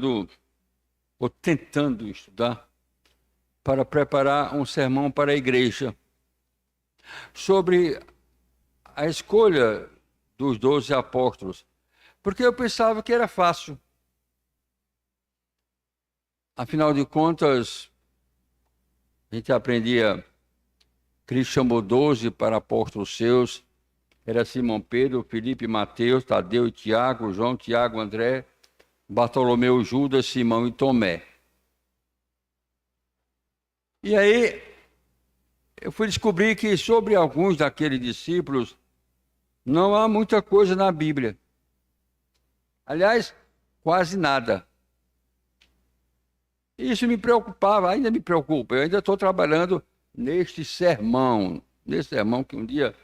ou tentando estudar para preparar um sermão para a igreja sobre a escolha dos 12 apóstolos, porque eu pensava que era fácil. Afinal de contas, a gente aprendia, Cristo chamou 12 para apóstolos seus, era Simão Pedro, Filipe, Mateus, Tadeu e Tiago, João, Tiago, André, Bartolomeu, Judas, Simão e Tomé. E aí, eu fui descobrir que sobre alguns daqueles discípulos não há muita coisa na Bíblia. Aliás, quase nada. Isso me preocupava, ainda me preocupa. Eu ainda estou trabalhando nesse sermão que um dia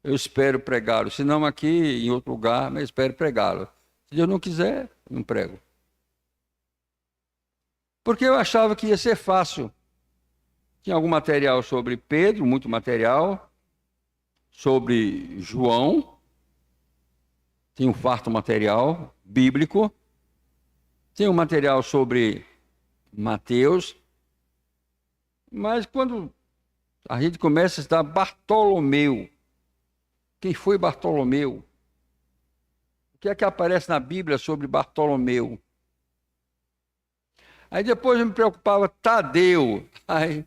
eu espero pregá-lo. Se não aqui, em outro lugar, mas espero pregá-lo. Se Deus não quiser, não prego. Porque eu achava que ia ser fácil. Tinha algum material sobre Pedro, muito material. Sobre João. Tem um farto material bíblico. Tem um material sobre Mateus. Mas quando a gente começa a estudar Bartolomeu, quem foi Bartolomeu? O que é que aparece na Bíblia sobre Bartolomeu? Aí depois eu me preocupava, Tadeu. Aí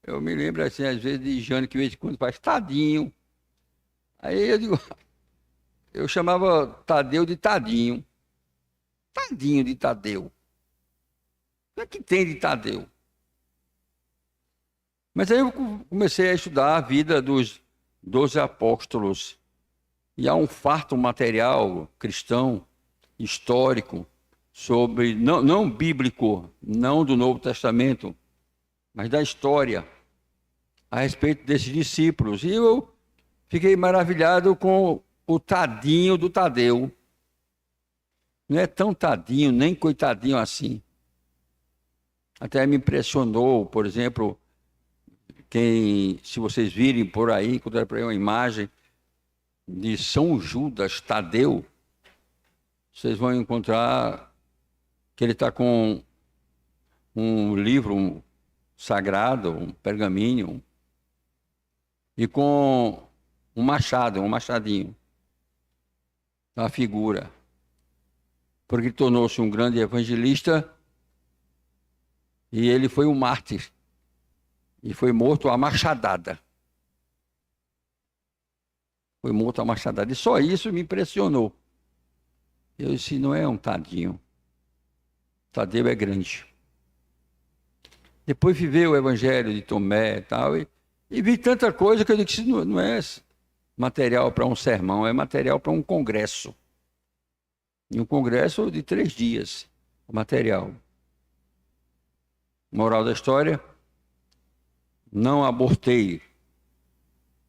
eu me lembro assim, às vezes, de Jane, que de vez em quando faz Tadinho. Aí eu digo, eu chamava Tadeu de Tadinho. Tadinho de Tadeu. O que é que tem de Tadeu? Mas aí eu comecei a estudar a vida dos 12 apóstolos. E há um farto material cristão, histórico, sobre, não bíblico, não do Novo Testamento, mas da história, a respeito desses discípulos. E eu fiquei maravilhado com o tadinho do Tadeu. Não é tão tadinho, nem coitadinho assim. Até me impressionou, por exemplo, se vocês virem por aí, encontrar por aí uma imagem de São Judas Tadeu, vocês vão encontrar que ele está com um livro sagrado, um pergaminho, e com um machado, um machadinho, uma figura, porque tornou-se um grande evangelista e ele foi um mártir e foi morto à machadada. Foi morto à machadada. E só isso me impressionou. Eu disse, não é um tadinho. Tadeu é grande. Depois viveu o evangelho de Tomé e tal, e vi tanta coisa que eu disse, não é material para um sermão, é material para um congresso. E um congresso de 3 dias, o material. Moral da história, não abortei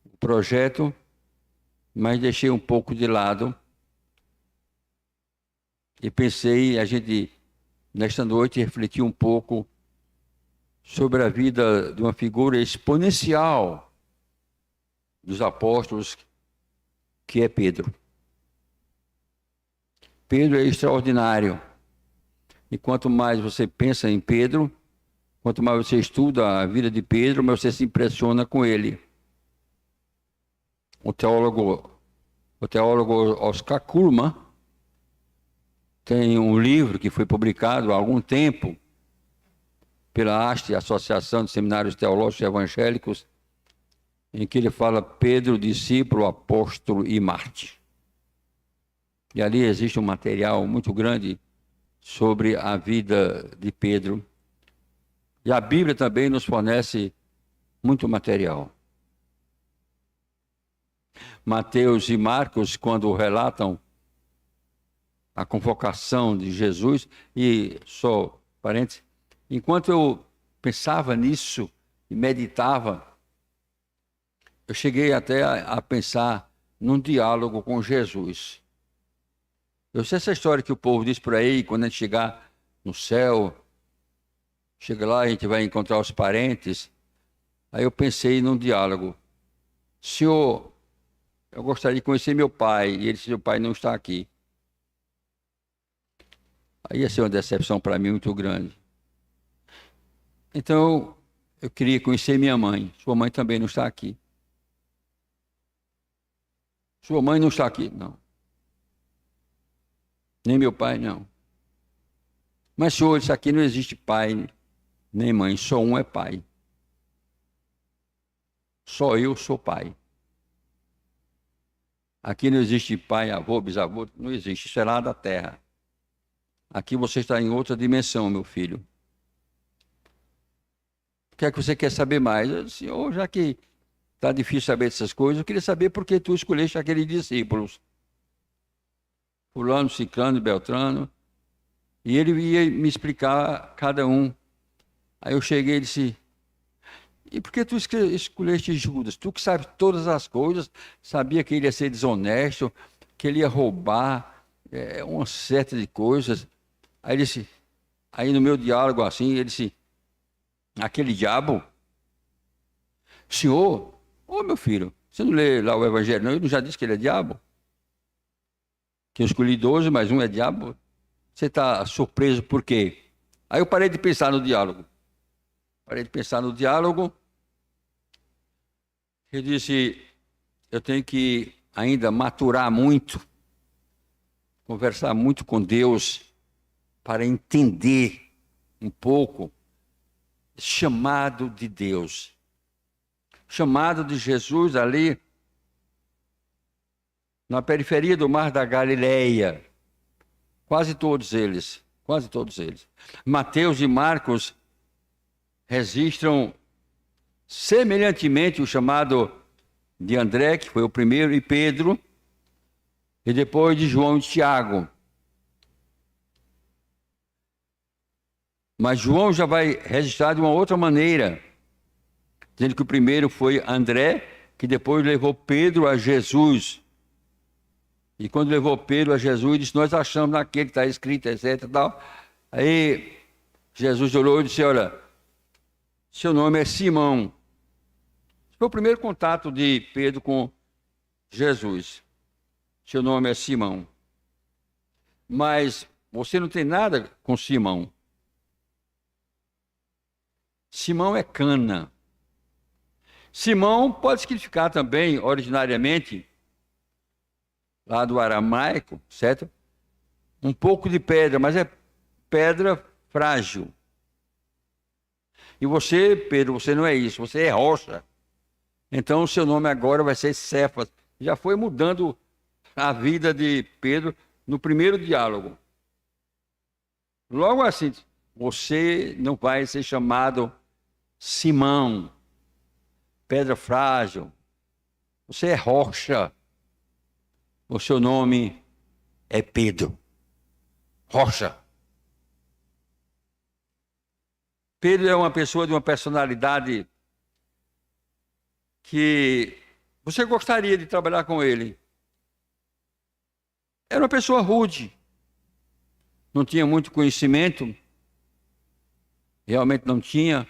o projeto, mas deixei um pouco de lado e pensei, a gente, nesta noite, refletir um pouco sobre a vida de uma figura exponencial dos apóstolos, que é Pedro. Pedro é extraordinário. E quanto mais você pensa em Pedro, quanto mais você estuda a vida de Pedro, mais você se impressiona com ele. O teólogo Oscar Cullmann tem um livro que foi publicado há algum tempo pela ASTE, Associação de Seminários Teológicos e Evangélicos, em que ele fala Pedro, discípulo, apóstolo e mártir. E ali existe um material muito grande sobre a vida de Pedro. E a Bíblia também nos fornece muito material. Mateus e Marcos, quando relatam a convocação de Jesus, e só parênteses, enquanto eu pensava nisso e meditava, eu cheguei até a pensar num diálogo com Jesus. Eu sei essa história que o povo diz por aí, quando a gente chegar no céu, chega lá, a gente vai encontrar os parentes. Aí eu pensei num diálogo. Senhor, eu gostaria de conhecer meu pai. E ele disse, meu pai não está aqui. Aí ia ser uma decepção para mim muito grande. Então, eu queria conhecer minha mãe. Sua mãe também não está aqui. Sua mãe não está aqui, não. Nem meu pai, não. Mas, senhor, isso aqui não existe pai nem mãe, só um é pai. Só eu sou pai. Aqui não existe pai, avô, bisavô, não existe. Isso é lá da terra. Aqui você está em outra dimensão, meu filho. O que é que você quer saber mais? Eu disse, senhor, já que está difícil saber dessas coisas, eu queria saber por que tu escolheste aqueles discípulos. Fulano, Ciclano e Beltrano. E ele ia me explicar cada um. Aí eu cheguei e disse, e por que tu escolheste Judas? Tu que sabes todas as coisas, sabia que ele ia ser desonesto, que ele ia roubar uma série de coisas. Aí ele disse, aí no meu diálogo assim, ele disse, aquele diabo, senhor, ô meu filho, você não lê lá o Evangelho, não? Ele já disse que ele é diabo? Que eu escolhi 12, mas um é diabo? Você está surpreso por quê? Aí eu parei de pensar no diálogo. Eu disse, eu tenho que ainda maturar muito, conversar muito com Deus, para entender um pouco esse chamado de Deus. Chamado de Jesus ali, na periferia do Mar da Galileia. Quase todos eles. Mateus e Marcos registram semelhantemente o chamado de André, que foi o primeiro, e Pedro, e depois de João e Tiago. Mas João já vai registrar de uma outra maneira, dizendo que o primeiro foi André, que depois levou Pedro a Jesus. E quando levou Pedro a Jesus, disse, nós achamos naquele que está escrito, etc. E tal. Aí Jesus olhou e disse, olha, seu nome é Simão. Esse foi o primeiro contato de Pedro com Jesus. Seu nome é Simão. Mas você não tem nada com Simão. Simão é cana. Simão pode significar também, originariamente, lá do aramaico, certo? Um pouco de pedra, mas é pedra frágil. E você, Pedro, você não é isso, você é rocha. Então o seu nome agora vai ser Cefas. Já foi mudando a vida de Pedro no primeiro diálogo. Logo assim, você não vai ser chamado Simão, pedra frágil. Você é rocha. O seu nome é Pedro. Rocha. Pedro é uma pessoa de uma personalidade que você gostaria de trabalhar com ele. Era uma pessoa rude. Não tinha muito conhecimento. Realmente não tinha.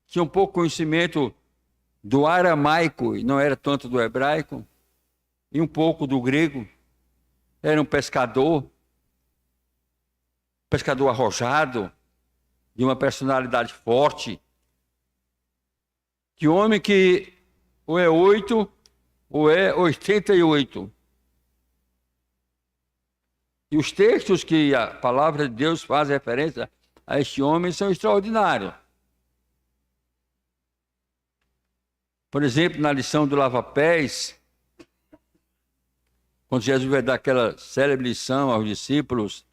Tinha um pouco conhecimento do aramaico, e não era tanto do hebraico, e um pouco do grego. Era um pescador arrojado, de uma personalidade forte, de homem que ou é 8 ou é 88. E os textos que a palavra de Deus faz referência a este homem são extraordinários. Por exemplo, na lição do lava-pés, quando Jesus vai dar aquela célebre lição aos discípulos,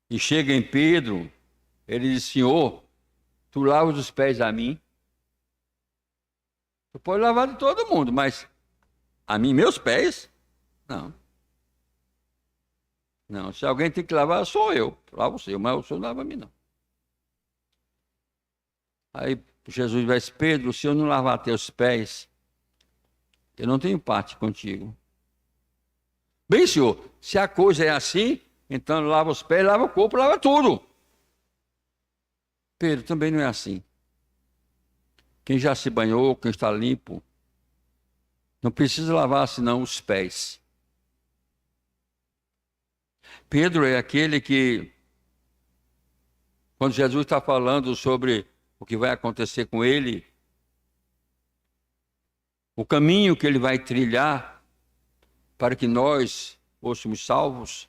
e chega em Pedro, ele diz, Senhor, tu lavas os pés a mim? Tu pode lavar de todo mundo, mas a mim, meus pés? Não. Não, se alguém tem que lavar, sou eu. Lavo o seu, mas o senhor não lava a mim, não. Aí Jesus vai dizer, Pedro, se eu não lavar teus pés, eu não tenho parte contigo. Bem, senhor, se a coisa é assim, então lava os pés, lava o corpo, lava tudo. Pedro, também não é assim. Quem já se banhou, quem está limpo, não precisa lavar senão os pés. Pedro é aquele que, quando Jesus está falando sobre o que vai acontecer com ele, o caminho que ele vai trilhar para que nós fôssemos salvos,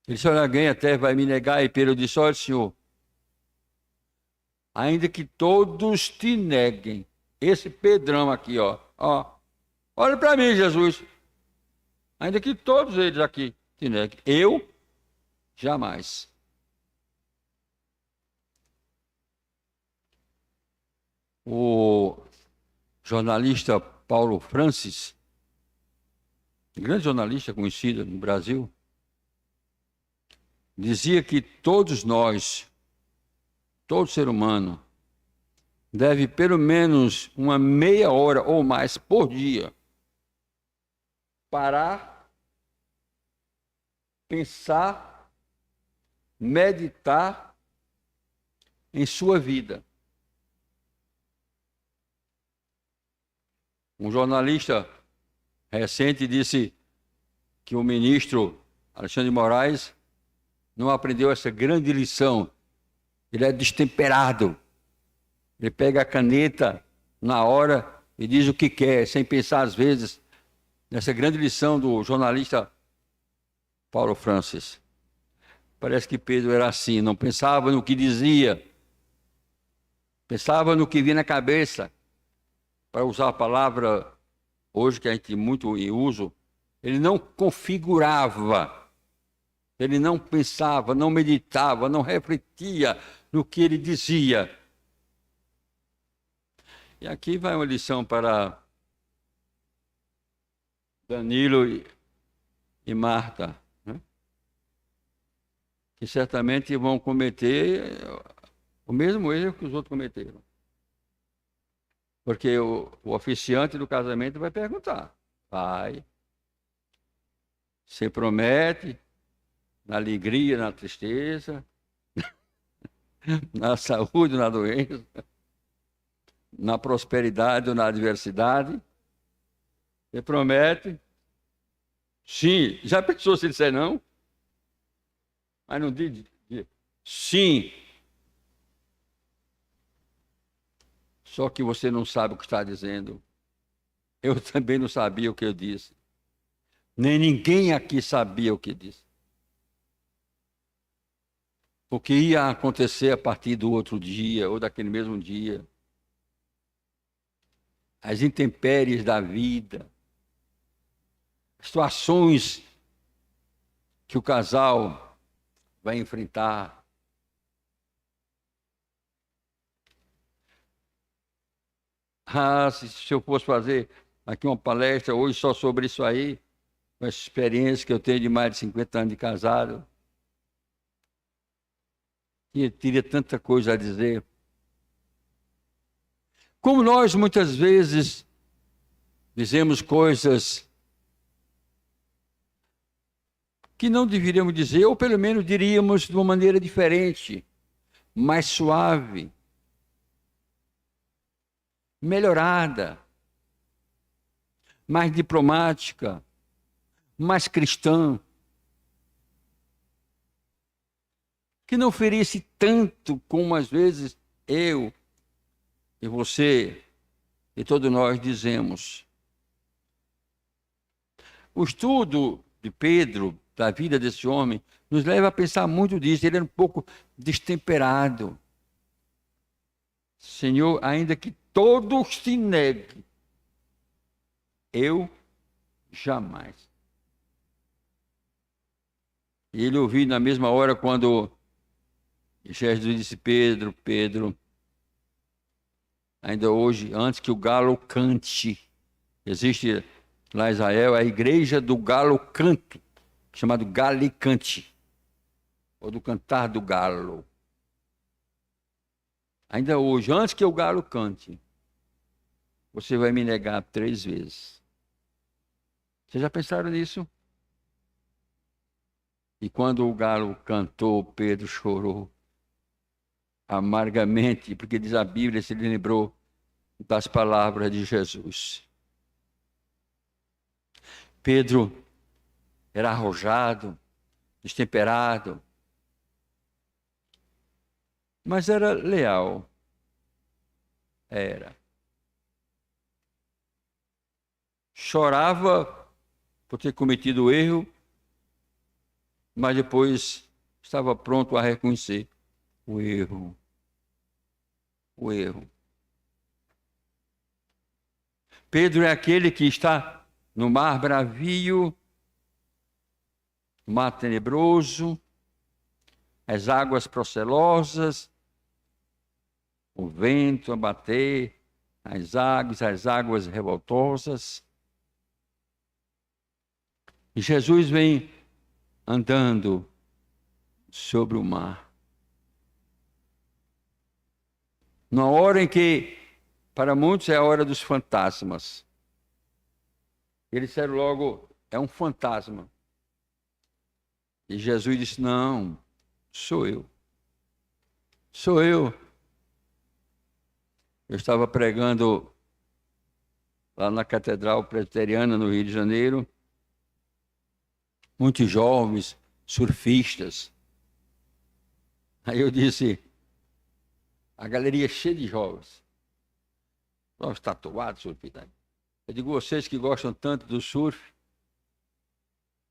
ele disse: olha, alguém até vai me negar. E Pedro disse: olha, Senhor, ainda que todos te neguem, esse Pedrão aqui, ó, olha para mim, Jesus, ainda que todos eles aqui te neguem, eu jamais. O jornalista Paulo Francis, grande jornalista conhecido no Brasil, dizia que todos nós, todo ser humano, deve pelo menos uma meia hora ou mais por dia parar, pensar, meditar em sua vida. Um jornalista recente disse que o ministro Alexandre de Moraes não aprendeu essa grande lição. Ele é destemperado. Ele pega a caneta na hora e diz o que quer, sem pensar às vezes. Nessa grande lição do jornalista Paulo Francis. Parece que Pedro era assim, não pensava no que dizia, pensava no que vinha na cabeça. Para usar a palavra hoje que a gente muito em uso, ele não configurava, ele não pensava, não meditava, não refletia no que ele dizia. E aqui vai uma lição para Danilo e Marta, né? Que certamente vão cometer o mesmo erro que os outros cometeram. Porque o oficiante do casamento vai perguntar: pai, você promete na alegria, na tristeza, na saúde, na doença, na prosperidade ou na adversidade? Você promete? Sim. Já pensou se ele disser não? Mas não diz sim. Só que você não sabe o que está dizendo. Eu também não sabia o que eu disse. Nem ninguém aqui sabia o que disse. O que ia acontecer a partir do outro dia, ou daquele mesmo dia. As intempéries da vida. Situações que o casal vai enfrentar. Se eu fosse fazer aqui uma palestra hoje só sobre isso aí, com essa experiência que eu tenho de mais de 50 anos de casado, teria tanta coisa a dizer. Como nós muitas vezes dizemos coisas que não deveríamos dizer, ou pelo menos diríamos de uma maneira diferente, mais suave, melhorada, mais diplomática, mais cristã, que não ferisse tanto como às vezes eu e você e todos nós dizemos. O estudo de Pedro, da vida desse homem, nos leva a pensar muito disso. Ele era um pouco destemperado. Senhor, ainda que todos te neguem, eu jamais. E ele ouviu na mesma hora quando Jesus disse: Pedro, Pedro, ainda hoje, antes que o galo cante, existe lá em Israel a igreja do galo canto, chamado Galicante, ou do cantar do galo. Ainda hoje, antes que o galo cante, você vai me negar 3 vezes. Vocês já pensaram nisso? E quando o galo cantou, Pedro chorou amargamente, porque diz a Bíblia, se ele lembrou das palavras de Jesus. Pedro era arrojado, destemperado, mas era leal. Era. Chorava por ter cometido o erro, mas depois estava pronto a reconhecer o erro. O erro. Pedro é aquele que está no mar bravio, no mar tenebroso, as águas procelosas, o vento a bater, as águas revoltosas. E Jesus vem andando sobre o mar. Na hora em que, para muitos, é a hora dos fantasmas. Eles disseram logo, é um fantasma. E Jesus disse, não, sou eu. Sou eu. Eu estava pregando lá na Catedral Presbiteriana, no Rio de Janeiro. Muitos jovens, surfistas. Aí eu disse, a galeria cheia de jovens. Os tatuados, surfistas. Eu digo, vocês que gostam tanto do surf,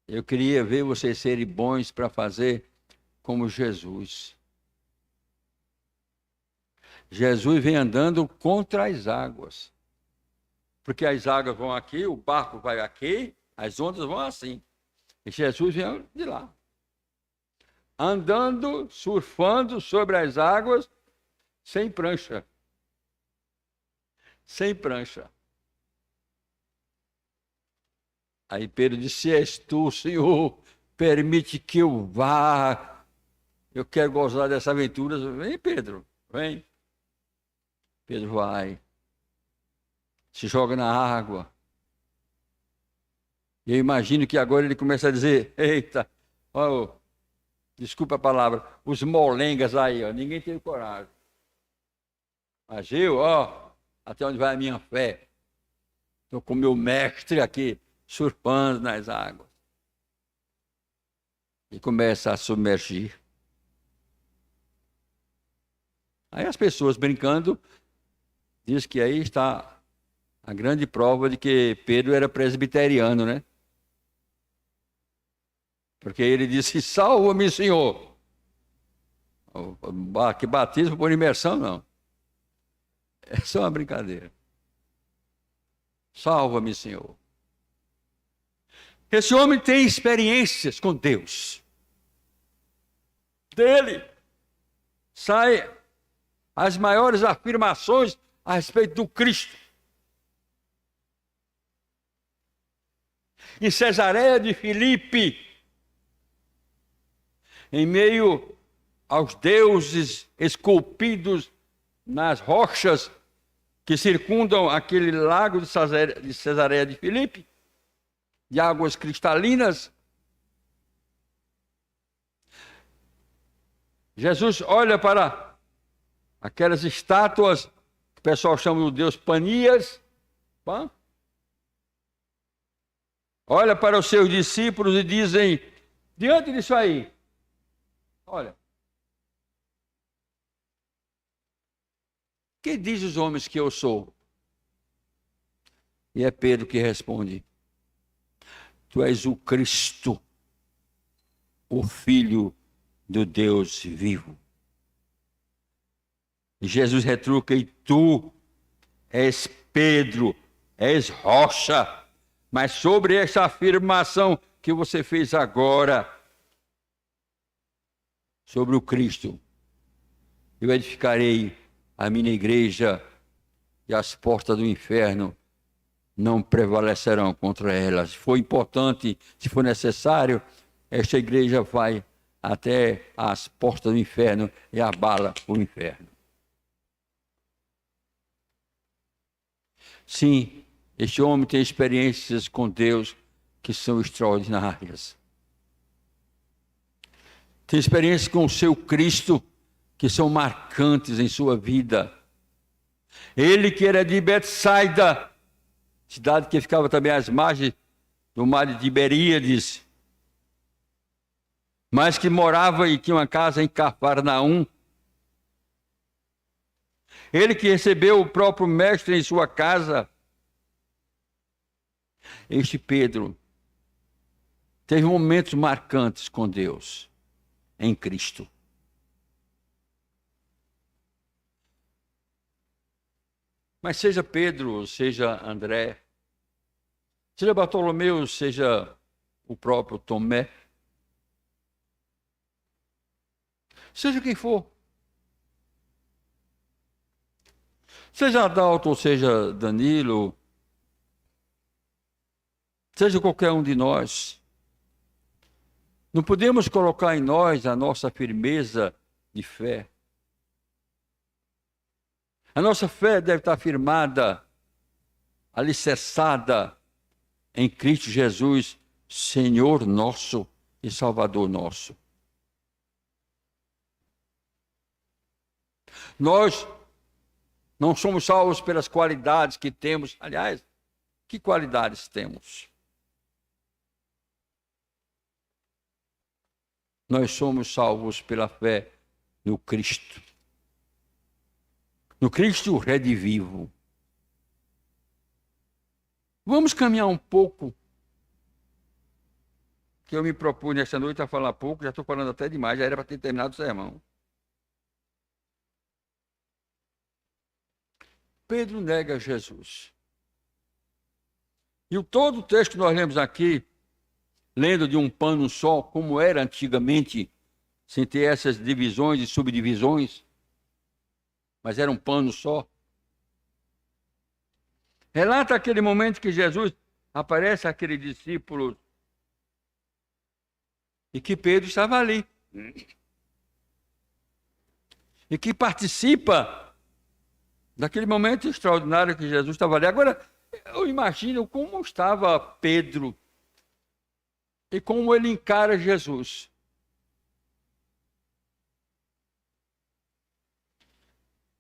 eu queria ver vocês serem bons para fazer como Jesus. Jesus vem andando contra as águas. Porque as águas vão aqui, o barco vai aqui, as ondas vão assim. E Jesus vem de lá. Andando, surfando sobre as águas, sem prancha. Sem prancha. Aí Pedro disse, se és tu, Senhor, permite que eu vá. Eu quero gozar dessa aventura. Vem, Pedro, vem. Pedro vai. Se joga na água. E eu imagino que agora ele começa a dizer, eita, ó, desculpa a palavra, os molengas aí, ó, ninguém teve coragem. Mas eu, ó, até onde vai a minha fé? Estou com o meu mestre aqui, surfando nas águas. E começa a submergir. Aí as pessoas brincando, diz que aí está a grande prova de que Pedro era presbiteriano, né? Porque ele disse, salva-me, Senhor. Que batismo por imersão, não. É só uma brincadeira. Salva-me, Senhor. Esse homem tem experiências com Deus. Dele saem as maiores afirmações a respeito do Cristo. Em Cesareia de Filipe, em meio aos deuses esculpidos nas rochas que circundam aquele lago de Cesareia de Filipe, de águas cristalinas, Jesus olha para aquelas estátuas que o pessoal chama de Deus Panias, olha para os seus discípulos e dizem, diante disso aí, olha, que diz os homens que eu sou? E é Pedro que responde, tu és o Cristo, o Filho do Deus vivo. E Jesus retruca, e tu és Pedro, és rocha, mas sobre essa afirmação que você fez agora, sobre o Cristo, eu edificarei a minha igreja e as portas do inferno não prevalecerão contra elas. Se for importante, se for necessário, esta igreja vai até as portas do inferno e abala o inferno. Sim, este homem tem experiências com Deus que são extraordinárias. Tem experiências com o seu Cristo que são marcantes em sua vida. Ele que era de Betsaida, cidade que ficava também às margens do mar de Tiberíades, mas que morava e tinha uma casa em Cafarnaum. Ele que recebeu o próprio mestre em sua casa. Este Pedro teve momentos marcantes com Deus, em Cristo. Mas seja Pedro, seja André, seja Bartolomeu, seja o próprio Tomé, seja quem for, seja Adalto ou seja Danilo, seja qualquer um de nós, não podemos colocar em nós a nossa firmeza de fé. A nossa fé deve estar firmada, alicerçada em Cristo Jesus, Senhor nosso e Salvador nosso. Nós não somos salvos pelas qualidades que temos. Aliás, que qualidades temos? Nós somos salvos pela fé no Cristo. No Cristo redivivo. Vamos caminhar um pouco, que eu me propus nesta noite a falar pouco, já estou falando até demais, já era para ter terminado o sermão. Pedro nega Jesus. E todo o texto que nós lemos aqui, lendo de um pano só, como era antigamente, sem ter essas divisões e subdivisões, mas era um pano só. Relata aquele momento que Jesus aparece àquele discípulo e que Pedro estava ali. E que participa daquele momento extraordinário que Jesus estava ali. Agora, eu imagino como estava Pedro e como ele encara Jesus.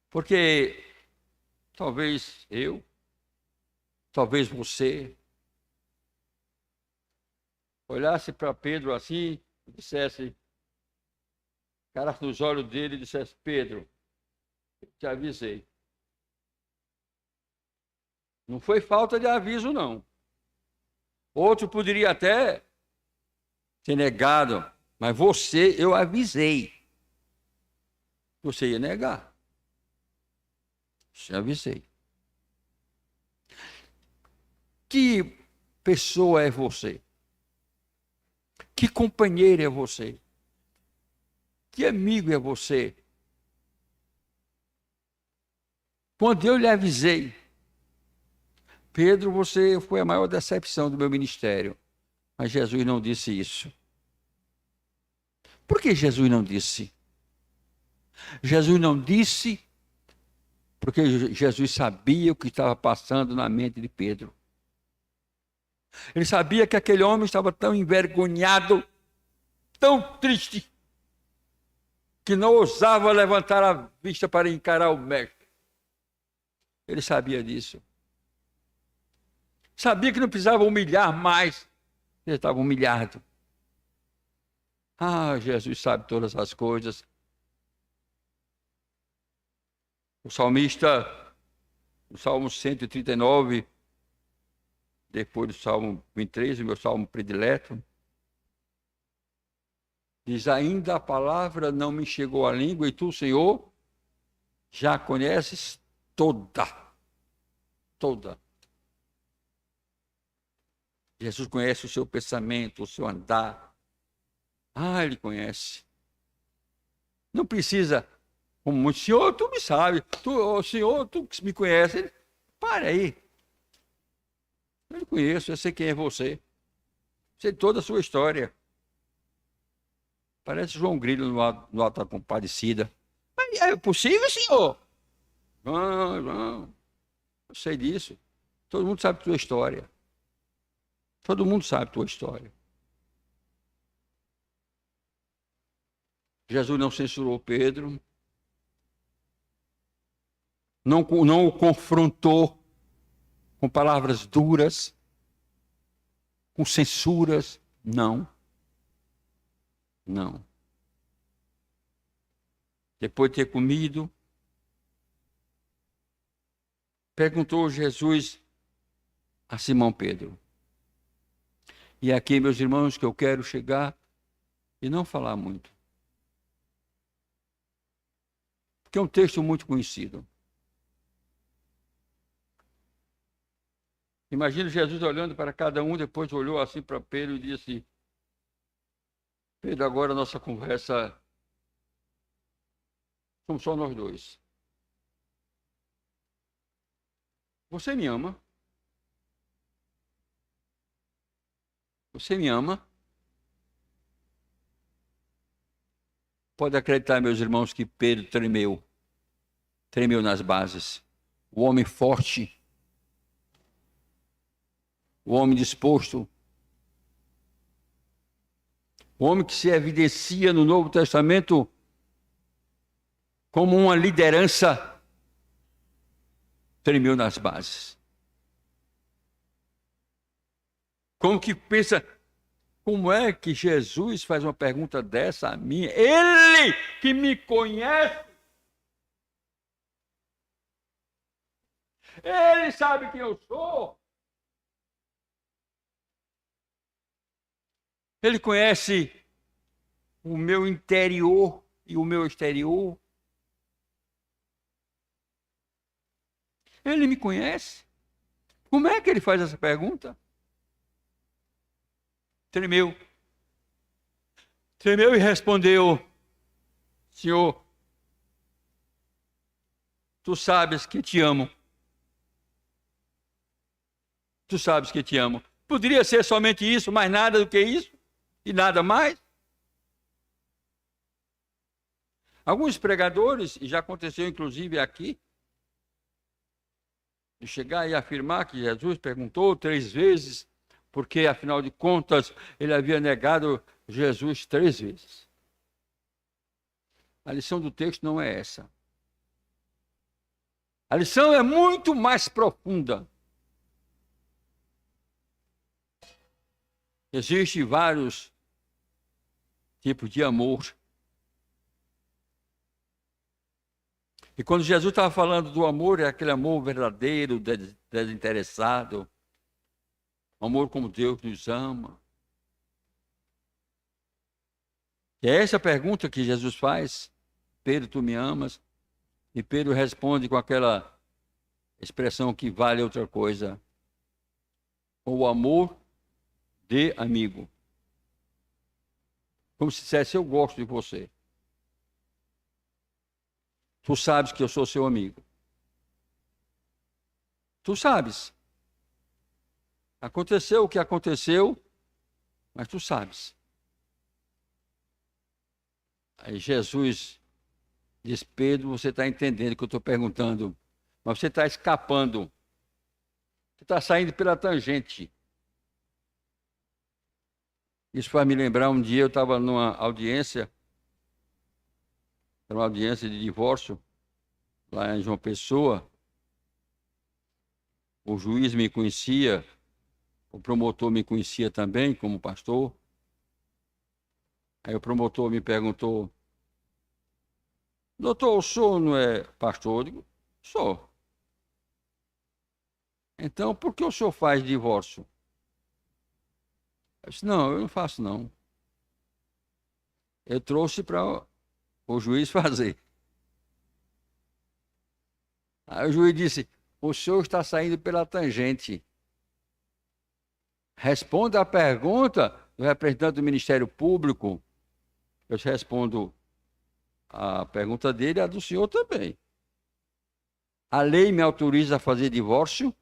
Porque talvez eu, talvez você, olhasse para Pedro assim e dissesse, cara nos olhos dele e dissesse, Pedro, eu te avisei. Não foi falta de aviso, não. Outro poderia até ter negado, mas você, eu avisei. Você ia negar. Você avisei. Que pessoa é você? Que companheiro é você? Que amigo é você? Quando eu lhe avisei, Pedro, você foi a maior decepção do meu ministério. Mas Jesus não disse isso. Por que Jesus não disse? Jesus não disse porque Jesus sabia o que estava passando na mente de Pedro. Ele sabia que aquele homem estava tão envergonhado, tão triste, que não ousava levantar a vista para encarar o mestre. Ele sabia disso. Sabia que não precisava humilhar mais. Ele estava humilhado. Ah, Jesus sabe todas as coisas. O salmista, no Salmo 139, depois do Salmo 23, o meu salmo predileto, diz, ainda a palavra não me chegou à língua e tu, Senhor, já conheces toda. Jesus conhece o seu pensamento, o seu andar. Ah, ele conhece. Não precisa, como muito, Senhor, tu me sabe, Senhor, tu me conhece. Ele, para aí. Eu lhe conheço, eu sei quem é você. Sei toda a sua história. Parece João Grilo no Alto da Compadecida. Mas é possível, senhor? Não. Eu sei disso. Todo mundo sabe a tua história. Todo mundo sabe a tua história. Jesus não censurou Pedro. Não o confrontou com palavras duras, com censuras. Não. Não. Depois de ter comido, perguntou Jesus a Simão Pedro. E aqui, meus irmãos, que eu quero chegar e não falar muito. Porque é um texto muito conhecido. Imagina Jesus olhando para cada um, depois olhou assim para Pedro e disse: Pedro, agora a nossa conversa somos só nós dois. Você me ama? Você me ama? Pode acreditar, meus irmãos, que Pedro tremeu. Tremeu nas bases. O homem forte. O homem disposto. O homem que se evidencia no Novo Testamento como uma liderança, tremeu nas bases. Como que pensa, como é que Jesus faz uma pergunta dessa a mim? Ele que me conhece, ele sabe quem eu sou. Ele conhece o meu interior e o meu exterior. Ele me conhece. Como é que ele faz essa pergunta? Tremeu. Tremeu e respondeu: Senhor, tu sabes que te amo. Tu sabes que te amo. Poderia ser somente isso, mais nada do que isso? E nada mais? Alguns pregadores, e já aconteceu inclusive aqui, de chegar e afirmar que Jesus perguntou 3 vezes, porque afinal de contas ele havia negado Jesus 3 vezes. A lição do texto não é essa. A lição é muito mais profunda. Existem vários tipos de amor. E quando Jesus estava falando do amor, é aquele amor verdadeiro, desinteressado. Amor como Deus nos ama. E é essa a pergunta que Jesus faz. Pedro, tu me amas? E Pedro responde com aquela expressão que vale outra coisa. O amor de amigo. Como se dissesse, eu gosto de você. Tu sabes que eu sou seu amigo. Tu sabes. Aconteceu o que aconteceu, mas tu sabes. Aí Jesus diz: Pedro, você está entendendo o que eu estou perguntando, mas você está escapando. Você está saindo pela tangente. Isso faz me lembrar, um dia eu estava numa audiência, era uma audiência de divórcio, lá em João Pessoa. O juiz me conhecia, o promotor me conhecia também como pastor. Aí o promotor me perguntou: doutor, o senhor não é pastor? Eu digo: sou. Então, por que o senhor faz divórcio? Eu disse: não, eu não faço não. Eu trouxe para o juiz fazer. Aí o juiz disse: o senhor está saindo pela tangente. Responda a pergunta do representante do Ministério Público. Eu respondo a pergunta dele e a do senhor também. A lei me autoriza a fazer divórcio?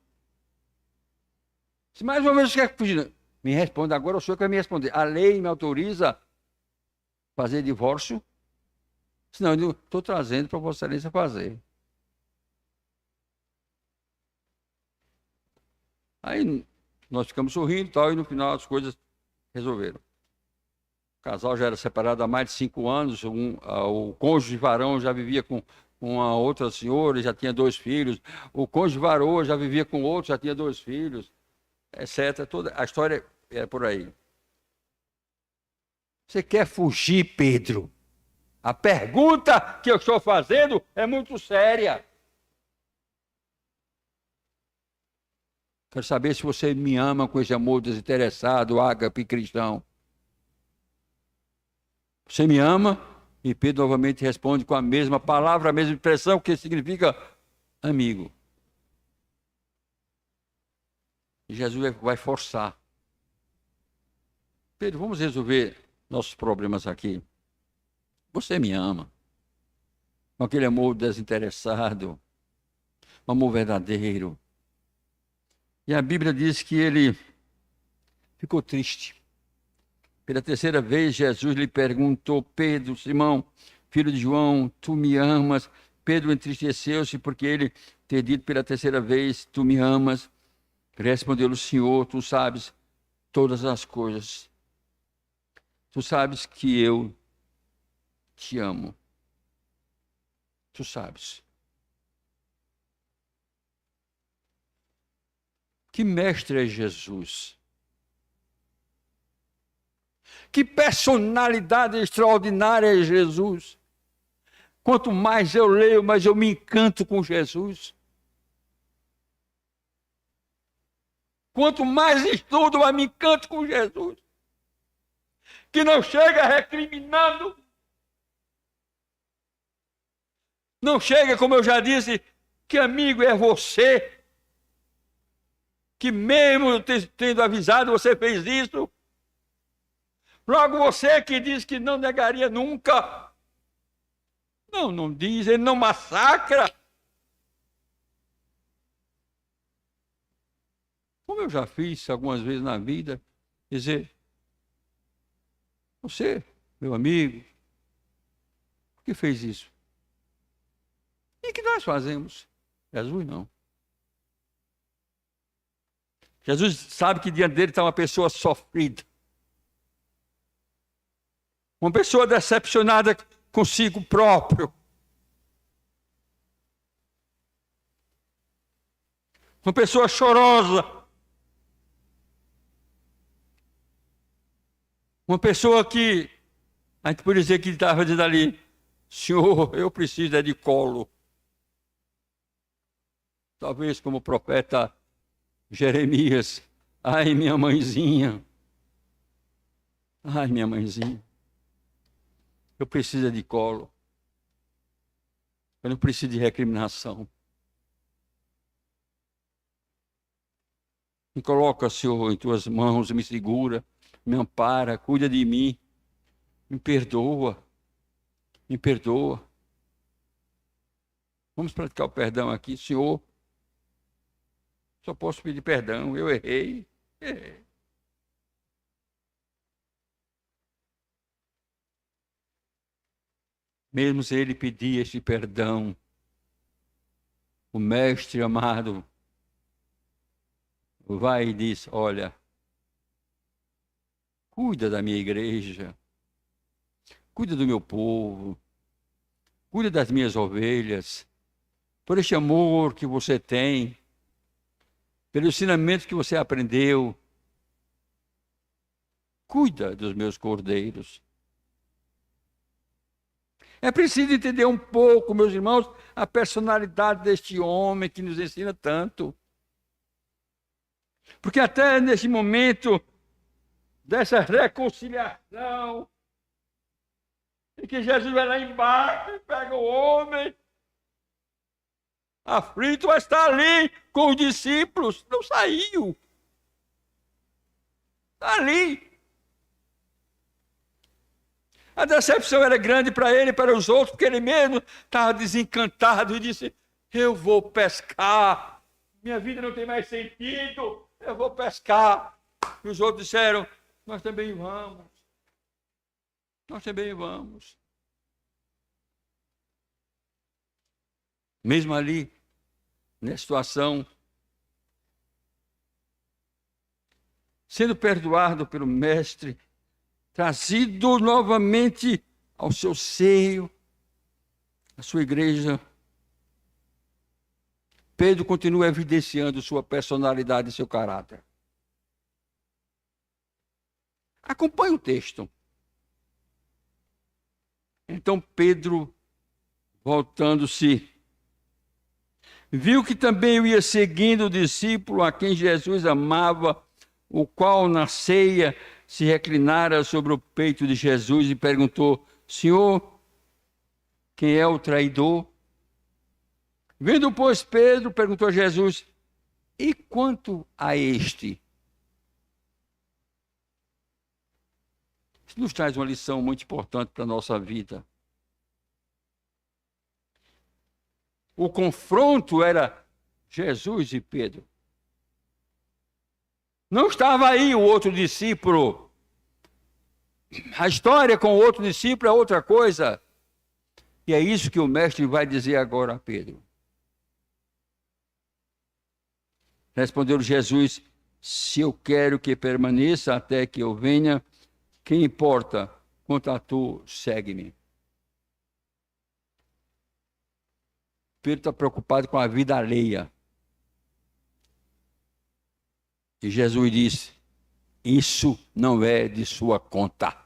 Se mais uma vez você quer fugir, me responda agora, o senhor quer me responder. A lei me autoriza a fazer divórcio? Senão eu estou trazendo para Vossa Excelência fazer. Aí nós ficamos sorrindo e tal, e no final as coisas resolveram. O casal já era separado há mais de 5 anos, o cônjuge varão já vivia com uma outra senhora, já tinha 2 filhos, o cônjuge varoa já vivia com outro, já tinha 2 filhos, etc. Toda a história Era por aí. Você quer fugir, Pedro? A pergunta que eu estou fazendo é muito séria. Quero saber se você me ama com esse amor desinteressado, ágape cristão. Você me ama? E Pedro novamente responde com a mesma palavra, a mesma expressão, que significa amigo. E Jesus vai forçar. Pedro, vamos resolver nossos problemas aqui. Você me ama. Com aquele amor desinteressado. Um amor verdadeiro. E a Bíblia diz que ele ficou triste. Pela terceira vez, Jesus lhe perguntou: Pedro, Simão, filho de João, tu me amas? Pedro entristeceu-se porque ele ter dito pela terceira vez: tu me amas. Respondeu-lhe: Senhor, tu sabes todas as coisas. Tu sabes que eu te amo. Tu sabes. Que mestre é Jesus? Que personalidade extraordinária é Jesus? Quanto mais eu leio, mais eu me encanto com Jesus. Quanto mais estudo, mais me encanto com Jesus. Que não chega recriminando. Não chega, como eu já disse, que amigo é você. Que mesmo tendo avisado, você fez isso. Logo você que diz que não negaria nunca. Não diz, ele não massacra. Como eu já fiz algumas vezes na vida, dizer: você, meu amigo, por que fez isso? E o que nós fazemos? Jesus não. Jesus sabe que diante dele está uma pessoa sofrida. Uma pessoa decepcionada consigo próprio. Uma pessoa chorosa. Uma pessoa que, a gente pode dizer que estava dizendo ali: Senhor, eu preciso de colo. Talvez como o profeta Jeremias: ai, minha mãezinha. Ai, minha mãezinha. Eu preciso de colo. Eu não preciso de recriminação. Me coloca, Senhor, em tuas mãos, me segura, me ampara, cuida de mim, me perdoa, me perdoa. Vamos praticar o perdão aqui, Senhor. Só posso pedir perdão, eu errei. Mesmo se ele pedir este perdão, o mestre amado vai e diz: olha, cuida da minha igreja, cuida do meu povo, cuida das minhas ovelhas, por este amor que você tem, pelo ensinamento que você aprendeu, cuida dos meus cordeiros. É preciso entender um pouco, meus irmãos, a personalidade deste homem que nos ensina tanto. Porque até nesse momento dessa reconciliação, em que Jesus vai lá embaixo e pega o homem aflito, mas está ali com os discípulos, não saiu. Está ali. A decepção era grande para ele e para os outros, porque ele mesmo estava desencantado e disse: eu vou pescar, minha vida não tem mais sentido, eu vou pescar. E os outros disseram: nós também vamos. Nós também vamos. Mesmo ali, nessa situação, sendo perdoado pelo mestre, trazido novamente ao seu seio, a sua igreja, Pedro continua evidenciando sua personalidade e seu caráter. Acompanhe o texto. Então Pedro, voltando-se, viu que também eu ia seguindo o discípulo a quem Jesus amava, o qual na ceia se reclinara sobre o peito de Jesus e perguntou: Senhor, quem é o traidor? Vendo, pois, Pedro, perguntou a Jesus: e quanto a este? Isso nos traz uma lição muito importante para a nossa vida. O confronto era Jesus e Pedro. Não estava aí o outro discípulo. A história com o outro discípulo é outra coisa. E é isso que o mestre vai dizer agora a Pedro. Respondeu Jesus: se eu quero que permaneça até que eu venha, que importa? Quanto a tu, segue-me. Pedro está preocupado com a vida alheia. E Jesus disse: isso não é de sua conta.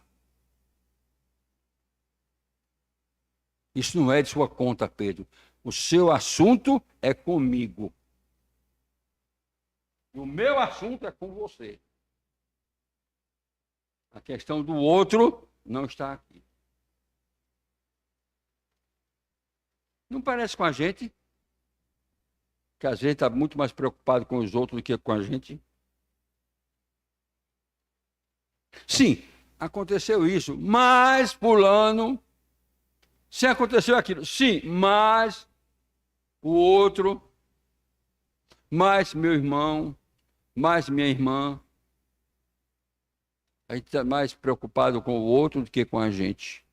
Isso não é de sua conta, Pedro. O seu assunto é comigo. O meu assunto é com você. A questão do outro não está aqui. Não parece com a gente? Que a gente está muito mais preocupado com os outros do que com a gente? Sim, aconteceu isso, mas fulano. Sim, aconteceu aquilo. Sim, mas o outro, mais meu irmão, mais minha irmã. A gente está mais preocupado com o outro do que com a gente.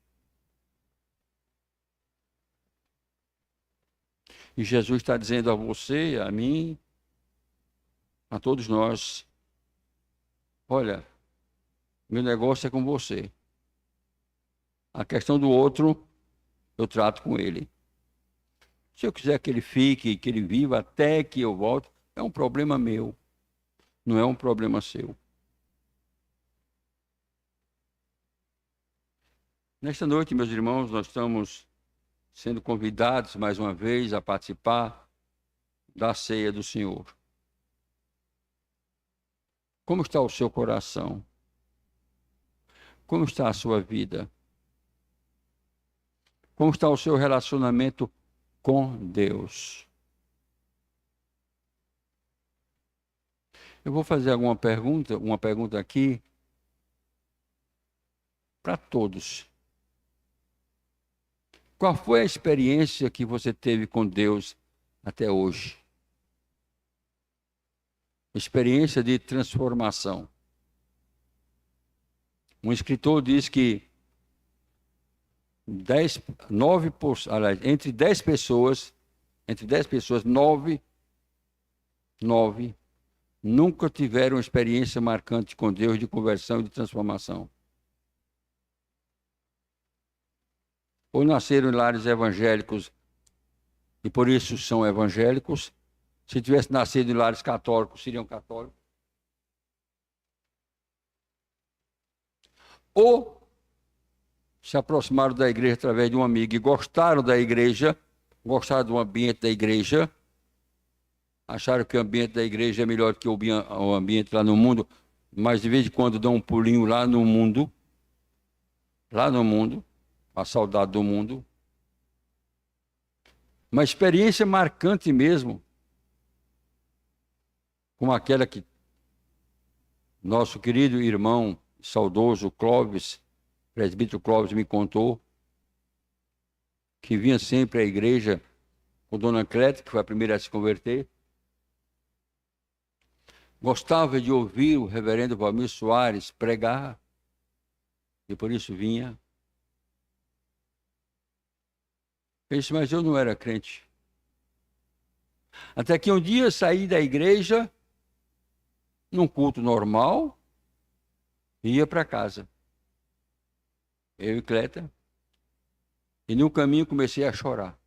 E Jesus está dizendo a você, a mim, a todos nós: olha, meu negócio é com você. A questão do outro, eu trato com ele. Se eu quiser que ele fique, que ele viva até que eu volte, é um problema meu, não é um problema seu. Nesta noite, meus irmãos, nós estamos sendo convidados mais uma vez a participar da ceia do Senhor. Como está o seu coração? Como está a sua vida? Como está o seu relacionamento com Deus? Eu vou fazer uma pergunta aqui para todos. Qual foi a experiência que você teve com Deus até hoje? Experiência de transformação. Um escritor diz que entre 10 pessoas, 9 nunca tiveram uma experiência marcante com Deus de conversão e de transformação. Ou nasceram em lares evangélicos e por isso são evangélicos. Se tivesse nascido em lares católicos, seriam católicos. Ou se aproximaram da igreja através de um amigo e gostaram da igreja, gostaram do ambiente da igreja, acharam que o ambiente da igreja é melhor que o ambiente lá no mundo, mas de vez em quando dão um pulinho lá no mundo, a saudade do mundo. Uma experiência marcante mesmo, como aquela que nosso querido irmão saudoso Clóvis, presbítero Clóvis, me contou, que vinha sempre à igreja com Dona Clete, que foi a primeira a se converter. Gostava de ouvir o reverendo Valmir Soares pregar, e por isso vinha. Ele disse: mas eu não era crente. Até que um dia saí da igreja, num culto normal, e ia para casa. Eu e Cleta. E no caminho comecei a chorar.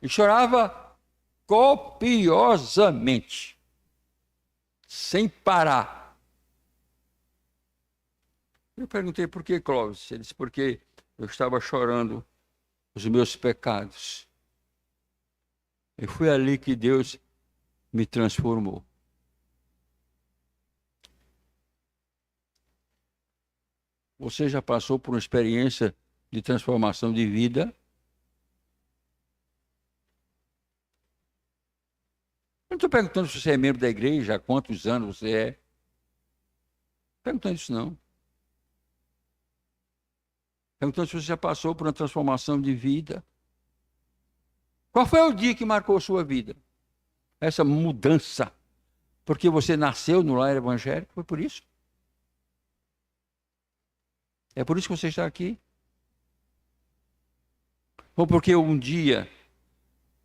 E chorava copiosamente, sem parar. Eu perguntei por que, Clóvis? Ele disse, porque eu estava chorando os meus pecados. E foi ali que Deus me transformou. Você já passou por uma experiência de transformação de vida? Eu não estou perguntando se você é membro da igreja, há quantos anos você é. Não estou perguntando isso, não. Perguntando se você já passou por uma transformação de vida. Qual foi o dia que marcou a sua vida? Essa mudança. Porque você nasceu no lar evangélico? Foi por isso? É por isso que você está aqui? Ou porque um dia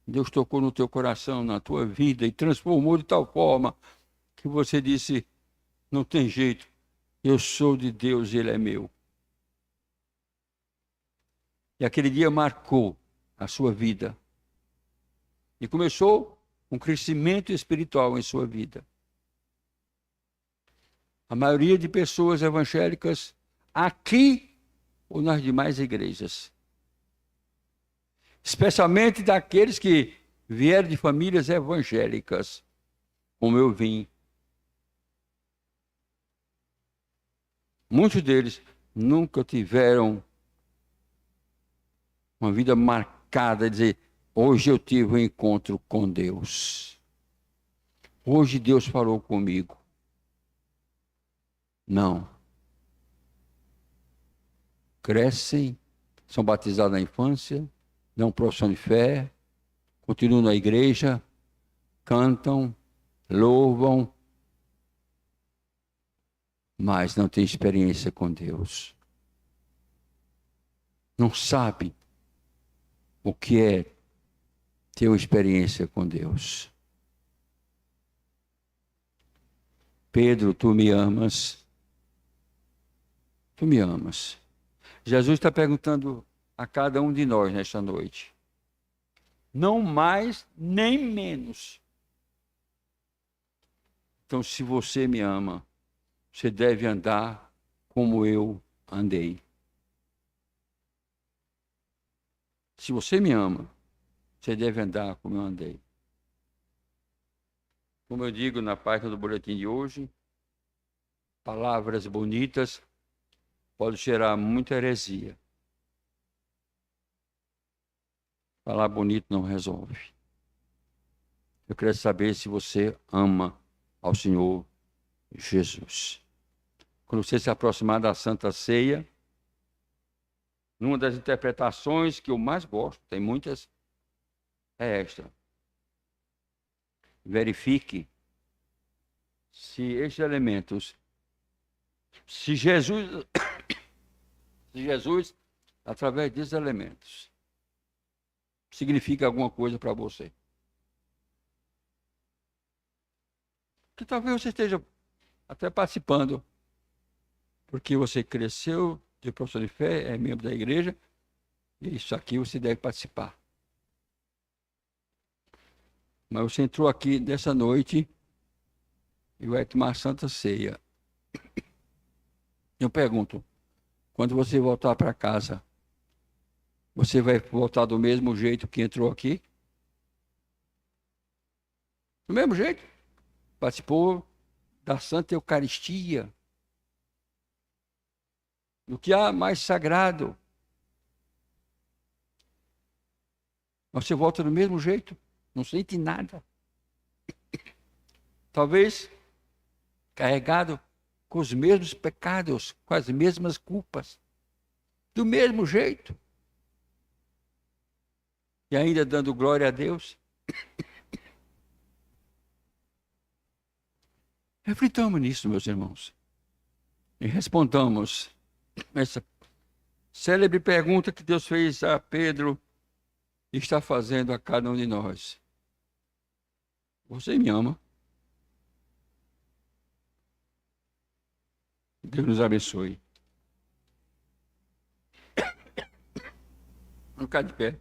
Deus tocou no teu coração, na tua vida e transformou de tal forma que você disse, não tem jeito, eu sou de Deus e Ele é meu. E aquele dia marcou a sua vida. E começou um crescimento espiritual em sua vida. A maioria de pessoas evangélicas aqui ou nas demais igrejas, especialmente daqueles que vieram de famílias evangélicas, como eu vim. Muitos deles nunca tiveram uma vida marcada, dizer, hoje eu tive um encontro com Deus. Hoje Deus falou comigo. Não. Crescem, são batizados na infância, dão profissão de fé, continuam na igreja, cantam, louvam, mas não têm experiência com Deus. Não sabe o que é ter uma experiência com Deus. Pedro, tu me amas. Tu me amas. Jesus está perguntando a cada um de nós nesta noite. Não mais, nem menos. Então, se você me ama, você deve andar como eu andei. Se você me ama, você deve andar como eu andei. Como eu digo na página do boletim de hoje, palavras bonitas podem gerar muita heresia. Falar bonito não resolve. Eu quero saber se você ama ao Senhor Jesus. Quando você se aproximar da Santa Ceia, numa das interpretações que eu mais gosto, tem muitas, é esta. Verifique se estes elementos, se Jesus, através desses elementos, significa alguma coisa para você. Que talvez você esteja até participando, porque você cresceu de profissão de fé, é membro da igreja, e isso aqui você deve participar. Mas você entrou aqui dessa noite e vai tomar a Santa Ceia. Eu pergunto, quando você voltar para casa, você vai voltar do mesmo jeito que entrou aqui? Do mesmo jeito? Participou da Santa Eucaristia, do que há mais sagrado. Mas você volta do mesmo jeito, não sente nada. Talvez carregado com os mesmos pecados, com as mesmas culpas, do mesmo jeito. E ainda dando glória a Deus. Reflitamos nisso, meus irmãos. E respondamos essa célebre pergunta que Deus fez a Pedro e está fazendo a cada um de nós. Você me ama? Deus nos abençoe. Vamos ficar de pé.